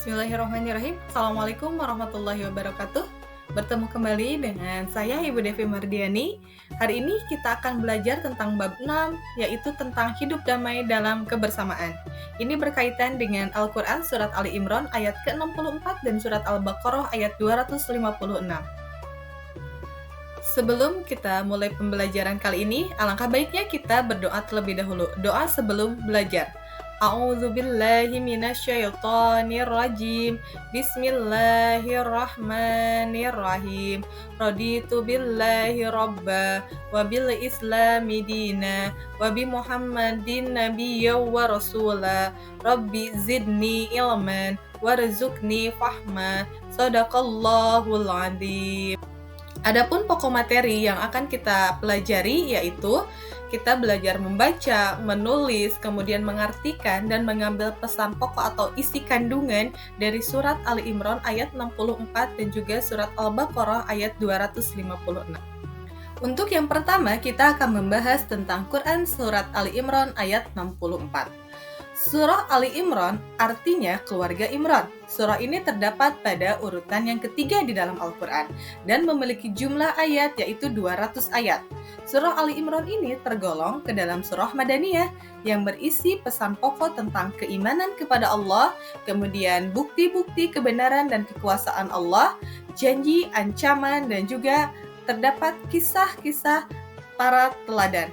Bismillahirrahmanirrahim. Assalamualaikum warahmatullahi wabarakatuh. Bertemu kembali dengan saya Ibu Devi Mardiani. Hari ini kita akan belajar tentang bab 6, yaitu tentang hidup damai dalam kebersamaan. Ini berkaitan dengan Al-Quran Surat Ali Imran ayat ke-64 dan Surat Al-Baqarah ayat 256. Sebelum kita mulai pembelajaran kali ini, alangkah baiknya kita berdoa terlebih dahulu. Doa sebelum belajar. A'udzubillahi minasyaitonir rajim. Bismillahirrahmanirrahim. Raditu billahi rabba wa bil islami dina wa bi Muhammadin nabiyya wa rasula. Rabbi zidni ilman warzuqni fahma. Shadaqallahul adzim. Adapun pokok materi yang akan kita pelajari yaitu kita belajar membaca, menulis, kemudian mengartikan dan mengambil pesan pokok atau isi kandungan dari surat Ali Imran ayat 64 dan juga surat Al-Baqarah ayat 256. Untuk yang pertama, kita akan membahas tentang Quran surat Ali Imran ayat 64. Surah Ali Imran artinya keluarga Imran. Surah ini terdapat pada urutan yang ketiga di dalam Al-Quran dan memiliki jumlah ayat yaitu 200 ayat. Surah Ali Imran ini tergolong ke dalam surah Madaniyah yang berisi pesan pokok tentang keimanan kepada Allah, kemudian bukti-bukti kebenaran dan kekuasaan Allah, janji, ancaman, dan juga terdapat kisah-kisah para teladan.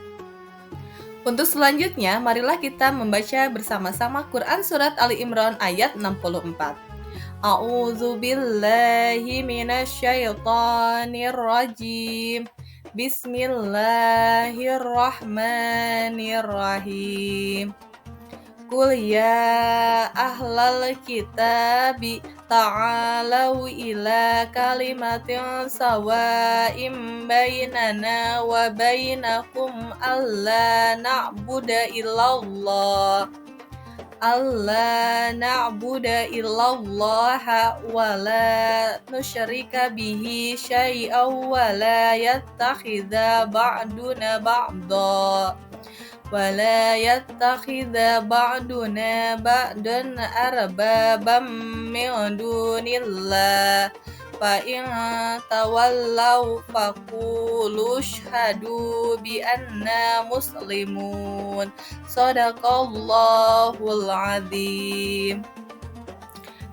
Untuk selanjutnya, marilah kita membaca bersama-sama Quran Surat Ali Imran ayat 64. A'udzu billahi minasyaitonir rajim. Bismillahirrahmanirrahim. Qul ya ahlal kitabi ta'alau ila kalimatin sawa'im bainana wa bainakum alla na'budu illallah wa la nusyrika bihi syai'an wa la yattakhidha ba'duna ba'da ولا يتخذ بعضنا بعضا أربابا من دون الله فإن تولوا فقولوا اشهدوا بأننا مسلمون صدق الله العظيم.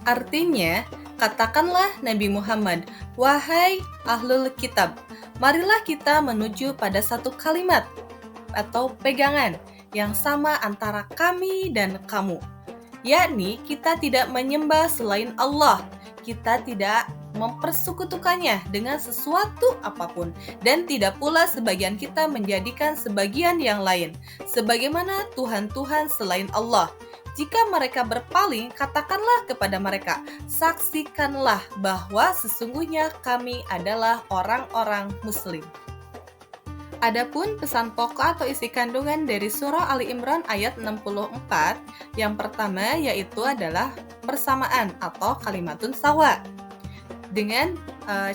Artinya, katakanlah Nabi Muhammad, wahai ahlul kitab, marilah kita menuju pada satu kalimat atau pegangan yang sama antara kami dan kamu, yakni kita tidak menyembah selain Allah, kita tidak mempersekutukannya dengan sesuatu apapun, dan tidak pula sebagian kita menjadikan sebagian yang lain sebagaimana Tuhan-Tuhan selain Allah. Jika mereka berpaling, katakanlah kepada mereka, saksikanlah bahwa sesungguhnya kami adalah orang-orang Muslim. Adapun pesan pokok atau isi kandungan dari surah Ali Imran ayat 64, yang pertama yaitu adalah persamaan atau kalimatun sawa. Dengan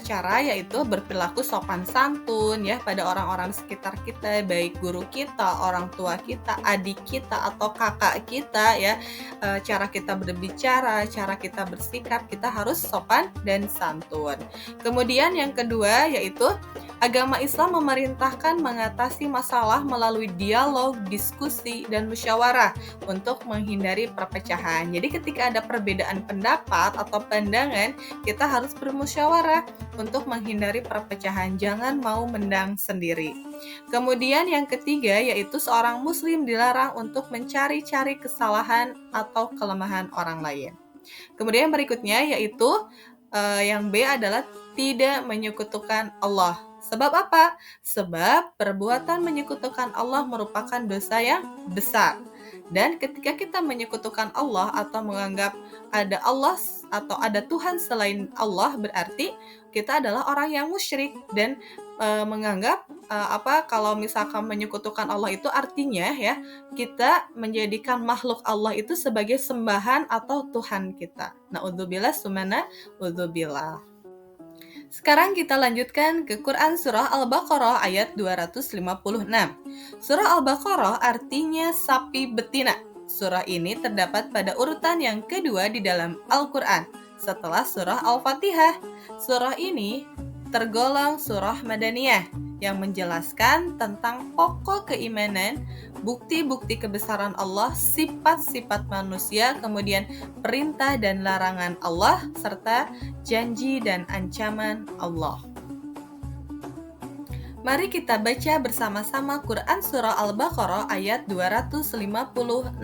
cara yaitu berperilaku sopan santun ya pada orang-orang sekitar kita, baik guru kita, orang tua kita, adik kita atau kakak kita ya. Cara kita berbicara, cara kita bersikap, kita harus sopan dan santun. Kemudian yang kedua yaitu agama Islam memerintahkan mengatasi masalah melalui dialog, diskusi, dan musyawarah untuk menghindari perpecahan. Jadi ketika ada perbedaan pendapat atau pandangan, kita harus bermusyawarah untuk menghindari perpecahan. Jangan mau mendang sendiri. Kemudian yang ketiga yaitu seorang muslim dilarang untuk mencari-cari kesalahan atau kelemahan orang lain. Kemudian berikutnya yaitu yang B adalah tidak menyekutukan Allah. Sebab apa? Sebab perbuatan menyekutukan Allah merupakan dosa yang besar. Dan ketika kita menyekutukan Allah atau menganggap ada Allah atau ada Tuhan selain Allah, berarti kita adalah orang yang musyrik dan menganggap kalau misalkan menyekutukan Allah itu artinya ya kita menjadikan makhluk Allah itu sebagai sembahan atau Tuhan kita. Na'udzubillah sumana udzubillah. Sekarang kita lanjutkan ke Quran Surah Al-Baqarah ayat 256. Surah Al-Baqarah artinya sapi betina. Surah ini terdapat pada urutan yang kedua di dalam Al-Quran, setelah surah Al-Fatihah. Surah ini tergolong surah Madaniyah, yang menjelaskan tentang pokok keimanan, bukti-bukti kebesaran Allah, sifat-sifat manusia, kemudian perintah dan larangan Allah, serta janji dan ancaman Allah. Mari kita baca bersama-sama Quran Surah Al-Baqarah ayat 256.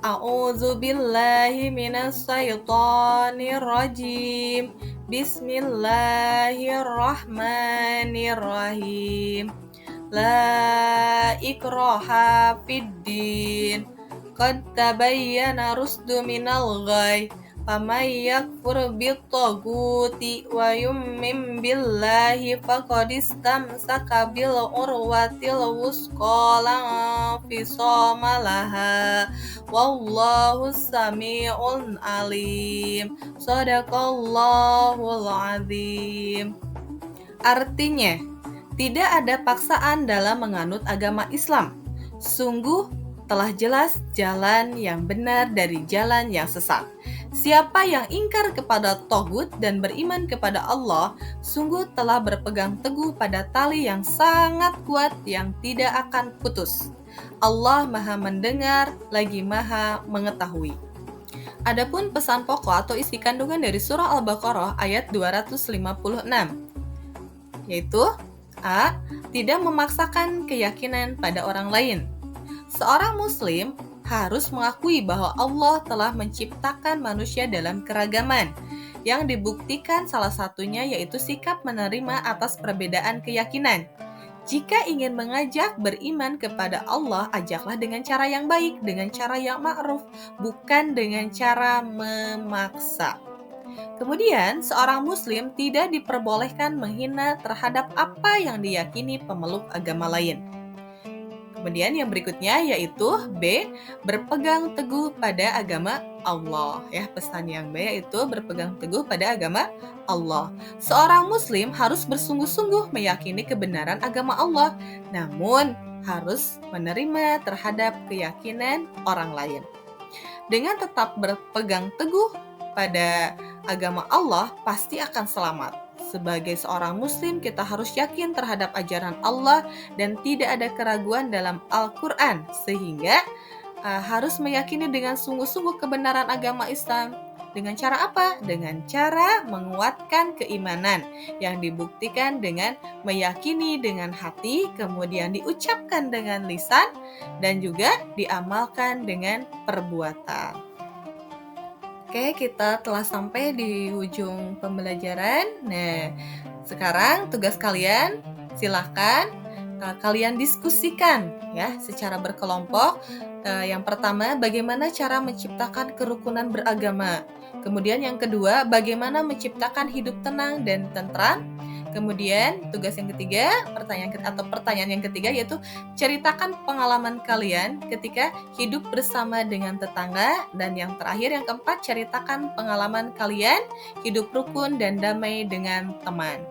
A'udzu billahi minas syaitonir rajim. Bismillahirrahmanirrahim. La ikraha fid din. Qad tabayyana rusdu minal ghayy. Faman yakfur bit-taghuti wa yu'min billahi faqad istamsaka bil urwatil wusqa la fisama laha. Wallahu sami'un alim. Shadaqallahul azim. Artinya, tidak ada paksaan dalam menganut agama Islam. Sungguh telah jelas jalan yang benar dari jalan yang sesat. Siapa yang ingkar kepada Togut dan beriman kepada Allah, sungguh telah berpegang teguh pada tali yang sangat kuat yang tidak akan putus. Allah Maha Mendengar lagi Maha Mengetahui. Adapun pesan pokok atau isi kandungan dari surah Al-Baqarah ayat 256, yaitu A. Tidak memaksakan keyakinan pada orang lain. Seorang muslim harus mengakui bahwa Allah telah menciptakan manusia dalam keragaman, yang dibuktikan salah satunya yaitu sikap menerima atas perbedaan keyakinan. Jika ingin mengajak beriman kepada Allah, ajaklah dengan cara yang baik, dengan cara yang ma'ruf, bukan dengan cara memaksa. Kemudian, seorang muslim tidak diperbolehkan menghina terhadap apa yang diyakini pemeluk agama lain. Kemudian yang berikutnya yaitu B, berpegang teguh pada agama Allah. Ya, pesan yang B yaitu berpegang teguh pada agama Allah. Seorang muslim harus bersungguh-sungguh meyakini kebenaran agama Allah, namun harus menerima terhadap keyakinan orang lain. Dengan tetap berpegang teguh pada agama Allah, pasti akan selamat. Sebagai seorang muslim, kita harus yakin terhadap ajaran Allah dan tidak ada keraguan dalam Al-Quran, sehingga harus meyakini dengan sungguh-sungguh kebenaran agama Islam. Dengan cara apa? Dengan cara menguatkan keimanan yang dibuktikan dengan meyakini dengan hati, kemudian diucapkan dengan lisan, dan juga diamalkan dengan perbuatan. Oke, kita telah sampai di ujung pembelajaran. Nah, sekarang tugas kalian, silahkan kalian diskusikan ya secara berkelompok. Yang pertama, bagaimana cara menciptakan kerukunan beragama. Kemudian yang kedua, bagaimana menciptakan hidup tenang dan tentram. Kemudian tugas yang ketiga, pertanyaan yang ketiga yaitu ceritakan pengalaman kalian ketika hidup bersama dengan tetangga. Dan yang terakhir, yang keempat, ceritakan pengalaman kalian hidup rukun dan damai dengan teman.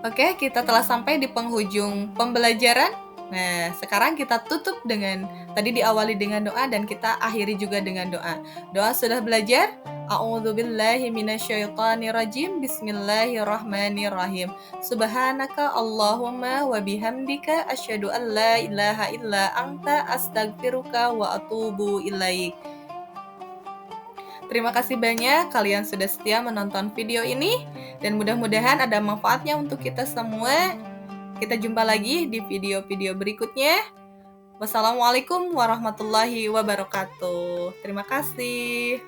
Oke, kita telah sampai di penghujung pembelajaran. Nah, sekarang kita tutup dengan, tadi diawali dengan doa dan kita akhiri juga dengan doa. Doa sudah belajar? A'udzu billahi minasyaitonir rajim. Bismillahirrahmanirrahim. Subhanaka Allahumma wa bihamdika asyhadu an la ilaha illa anta astaghfiruka wa atubu ilaik. Terima kasih banyak kalian sudah setia menonton video ini dan mudah-mudahan ada manfaatnya untuk kita semua. Kita jumpa lagi di video-video berikutnya. Wassalamualaikum warahmatullahi wabarakatuh. Terima kasih.